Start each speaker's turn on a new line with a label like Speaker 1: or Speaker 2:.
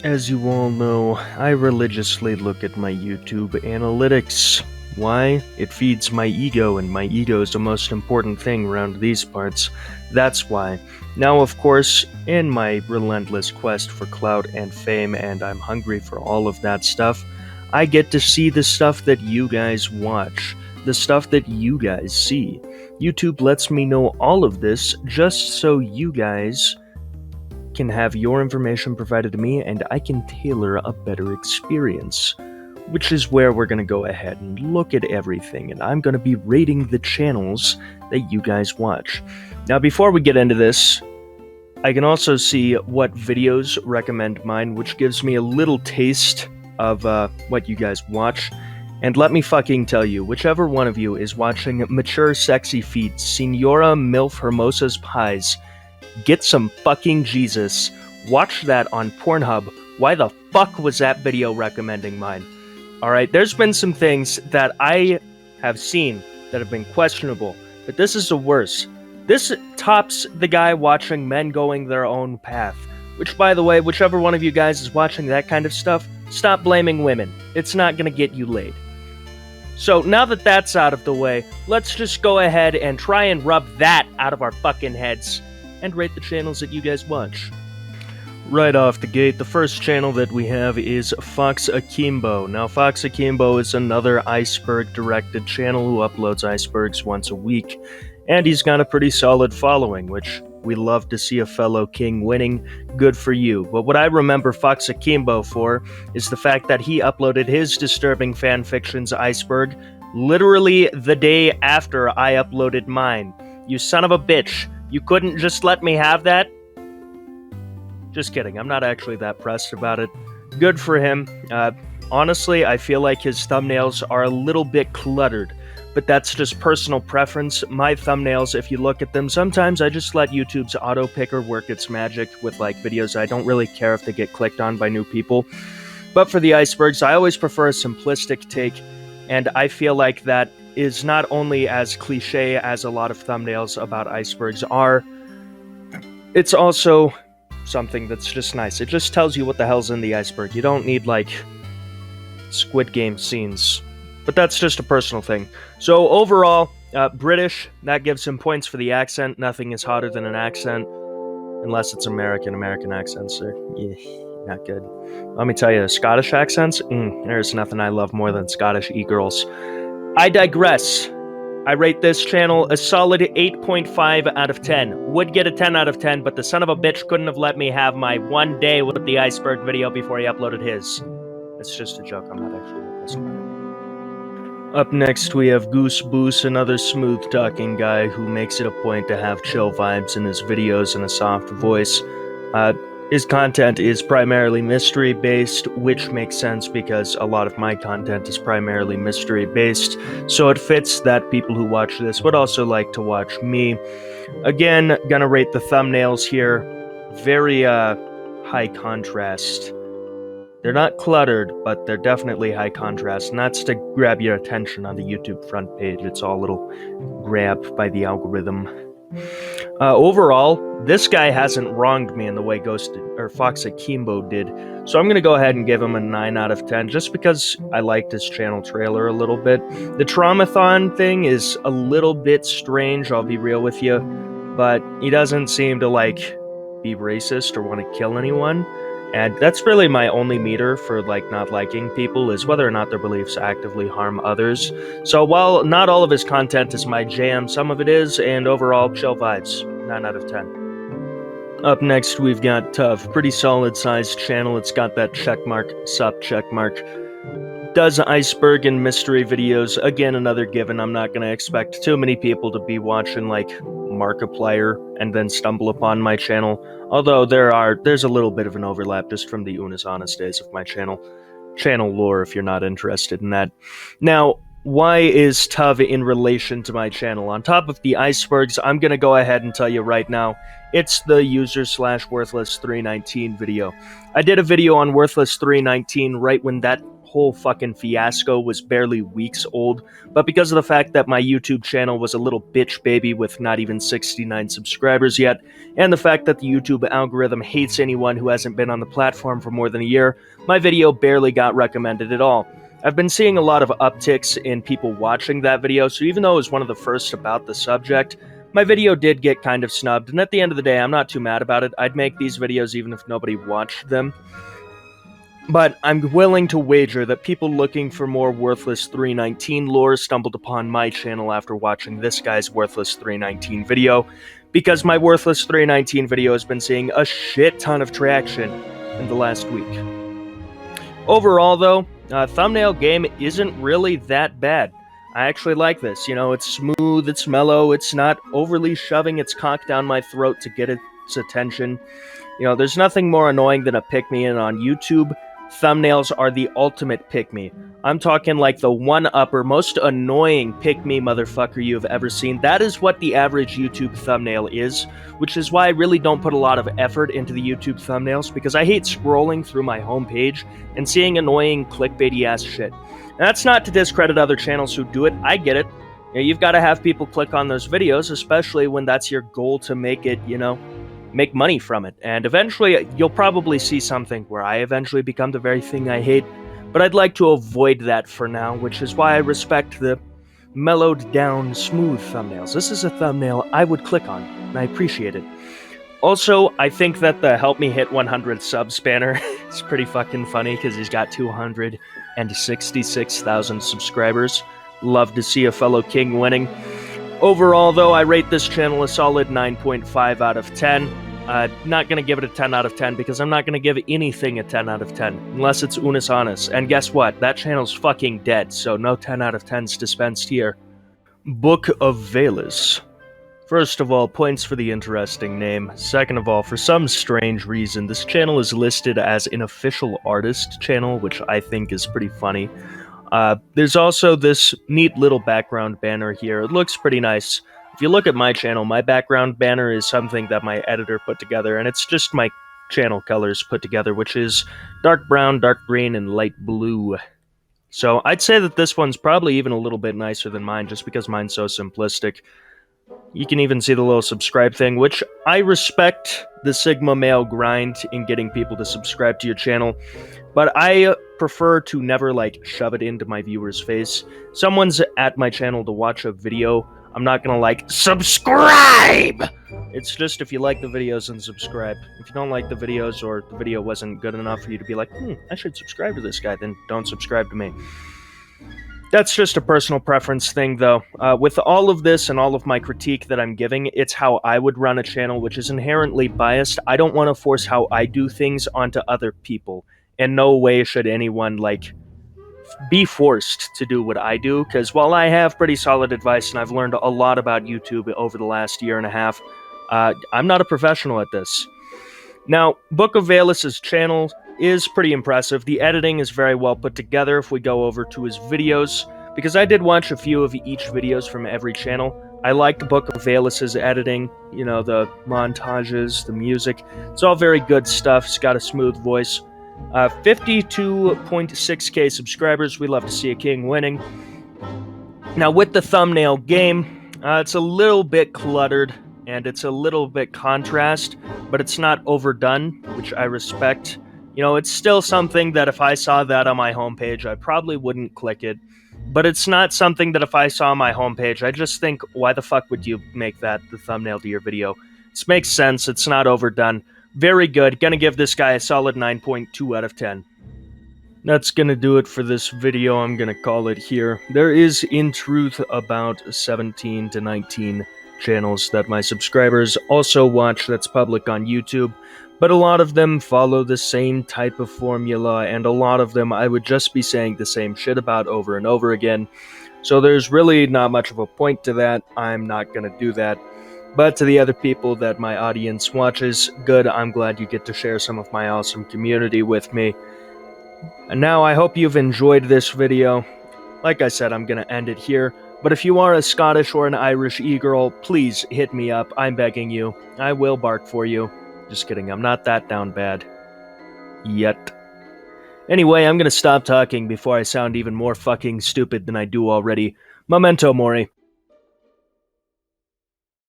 Speaker 1: As you all know, I religiously look at my YouTube analytics. Why? It feeds my ego, and my ego is the most important thing around these parts. That's why. Now, of course, in my relentless quest for clout and fame, and I'm hungry for all of that stuff, I get to see the stuff that you guys watch, the stuff that you guys see. YouTube lets me know all of this just so you guys can have your information provided to me and I can tailor a better experience. Which is where we're going to go ahead and look at everything, and I'm going to be rating the channels that you guys watch. Now, before we get into this, I can also see what videos recommend mine, which gives me a little taste of what you guys watch. And let me fucking tell you, whichever one of you is watching Mature Sexy Feet, Senora Milf Hermosa's Pies, get some fucking Jesus. Watch that on Pornhub. Why the fuck was that video recommending mine? Alright, there's been some things that I have seen that have been questionable, but this is the worst. This tops the guy watching men going their own path. Which, by the way, whichever one of you guys is watching that kind of stuff, stop blaming women. It's not gonna get you laid. So, now that that's out of the way, let's just go ahead and try and rub that out of our fucking heads and rate the channels that you guys watch. Right off the gate, the first channel that we have is Fox Akimbo. Now, Fox Akimbo is another iceberg-directed channel who uploads icebergs once a week, and he's got a pretty solid following, which we love to see a fellow king winning. Good for you. But what I remember Fox Akimbo for is the fact that he uploaded his disturbing fanfictions iceberg literally the day after I uploaded mine. You son of a bitch. You couldn't just let me have that? Just kidding, I'm not actually that pressed about it. Good for him. Honestly, I feel like his thumbnails are a little bit cluttered, but that's just personal preference. My thumbnails, if you look at them, sometimes I just let YouTube's auto picker work its magic with like videos I don't really care if they get clicked on by new people. But for the icebergs, I always prefer a simplistic take, and I feel like that is not only as cliche as a lot of thumbnails about icebergs are, it's also something that's just nice. It just tells you what the hell's in the iceberg. You don't need, like, Squid Game scenes. But that's just a personal thing. So, overall, British, that gives him points for the accent. Nothing is hotter than an accent. Unless it's American. American accents are, not good. Let me tell you, Scottish accents? There's nothing I love more than Scottish e-girls. I digress. I rate this channel a solid 8.5 out of 10. Would get a 10 out of 10, but the son of a bitch couldn't have let me have my one day with the iceberg video before he uploaded his. It's just a joke, I'm not actually listening. Up next we have Goosebumps, another smooth-talking guy who makes it a point to have chill vibes in his videos and a soft voice. His content is primarily mystery-based, which makes sense because a lot of my content is primarily mystery-based, so it fits that people who watch this would also like to watch me. Again, gonna rate the thumbnails here. Very, high contrast. They're not cluttered, but they're definitely high contrast, and that's to grab your attention on the YouTube front page. It's all a little grabbed by the algorithm. Overall, this guy hasn't wronged me in the way Fox Akimbo did, so I'm gonna go ahead and give him a 9 out of 10, just because I liked his channel trailer a little bit. The Traumathon thing is a little bit strange, I'll be real with you, but he doesn't seem to, like, be racist or want to kill anyone, and that's really my only meter for, like, not liking people, is whether or not their beliefs actively harm others. So while not all of his content is my jam, some of it is, and overall, chill vibes. 9 out of 10. Up next, we've got Tough. Pretty solid-sized channel. It's got that checkmark, sup checkmark. Does iceberg and mystery videos. Again, another given. I'm not going to expect too many people to be watching, like, Markiplier and then stumble upon my channel. Although there's a little bit of an overlap just from the Unis Honest days of my channel. Channel lore if you're not interested in that. Now, why is Tuv in relation to my channel? On top of the icebergs, I'm gonna go ahead and tell you right now, it's the user/worthless319 video. I did a video on worthless319 right when that whole fucking fiasco was barely weeks old, but because of the fact that my YouTube channel was a little bitch baby with not even 69 subscribers yet, and the fact that the YouTube algorithm hates anyone who hasn't been on the platform for more than a year, my video barely got recommended at all. I've been seeing a lot of upticks in people watching that video, so even though it was one of the first about the subject, my video did get kind of snubbed, and at the end of the day, I'm not too mad about it. I'd make these videos even if nobody watched them. But I'm willing to wager that people looking for more Worthless 319 lore stumbled upon my channel after watching this guy's Worthless 319 video, because my Worthless 319 video has been seeing a shit ton of traction in the last week. Overall, though, thumbnail game isn't really that bad. I actually like this. You know, it's smooth, it's mellow, it's not overly shoving its cock down my throat to get its attention. You know, there's nothing more annoying than a pick-me, and on YouTube, thumbnails are the ultimate pick-me. I'm talking like the one-upper, most annoying pick-me motherfucker you've ever seen. That is what the average YouTube thumbnail is, which is why I really don't put a lot of effort into the YouTube thumbnails, because I hate scrolling through my homepage and seeing annoying clickbaity-ass shit. And that's not to discredit other channels who do it. I get it. You know, you've got to have people click on those videos, especially when that's your goal to make it, you know, make money from it. And eventually, you'll probably see something where I eventually become the very thing I hate, but I'd like to avoid that for now, which is why I respect the mellowed down, smooth thumbnails. This is a thumbnail I would click on, and I appreciate it. Also, I think that the Help Me Hit 100 subs banner is pretty fucking funny, because he's got 266,000 subscribers. Love to see a fellow king winning. Overall, though, I rate this channel a solid 9.5 out of 10. Not going to give it a 10 out of 10 because I'm not going to give anything a 10 out of 10, unless it's Unis Honest. And guess what? That channel's fucking dead, so no 10 out of 10s dispensed here. Book of Vales. First of all, points for the interesting name. Second of all, for some strange reason, this channel is listed as an official artist channel, which I think is pretty funny. There's also this neat little background banner here. It looks pretty nice. If you look at my channel, my background banner is something that my editor put together, and it's just my channel colors put together, which is dark brown, dark green, and light blue. So I'd say that this one's probably even a little bit nicer than mine, just because mine's so simplistic. You can even see the little subscribe thing, which I respect the Sigma male grind in getting people to subscribe to your channel, but I prefer to never, like, shove it into my viewer's face. Someone's at my channel to watch a video, I'm not gonna, like, subscribe! It's just if you like the videos, then subscribe. If you don't like the videos, or the video wasn't good enough for you to be like, I should subscribe to this guy, then don't subscribe to me. That's just a personal preference thing, though. With all of this and all of my critique that I'm giving, it's how I would run a channel, which is inherently biased. I don't want to force how I do things onto other people. In no way should anyone, like, be forced to do what I do, because while I have pretty solid advice and I've learned a lot about YouTube over the last year and a half, I'm not a professional at this. Now, Book of Vales' channel is pretty impressive. The editing is very well put together if we go over to his videos, because I did watch a few of each videos from every channel. I like Book of Vales' editing, you know, the montages, the music. It's all very good stuff. It's got a smooth voice. 52.6k subscribers. We love to see a king winning. Now, with the thumbnail game, it's a little bit cluttered, and it's a little bit contrast, but it's not overdone, which I respect. You know, it's still something that if I saw that on my homepage, I probably wouldn't click it. But it's not something that if I saw on my homepage, I just think, why the fuck would you make that the thumbnail to your video? It makes sense. It's not overdone. Very good. Gonna give this guy a solid 9.2 out of 10. That's gonna do it for this video. I'm gonna call it here. There is, in truth, about 17 to 19 channels that my subscribers also watch that's public on YouTube, but a lot of them follow the same type of formula, and a lot of them I would just be saying the same shit about over and over again. So there's really not much of a point to that. I'm not gonna do that. But to the other people that my audience watches, good, I'm glad you get to share some of my awesome community with me. And now I hope you've enjoyed this video. Like I said, I'm gonna end it here. But if you are a Scottish or an Irish e-girl, please hit me up. I'm begging you. I will bark for you. Just kidding, I'm not that down bad. Yet. Anyway, I'm gonna stop talking before I sound even more fucking stupid than I do already. Memento mori.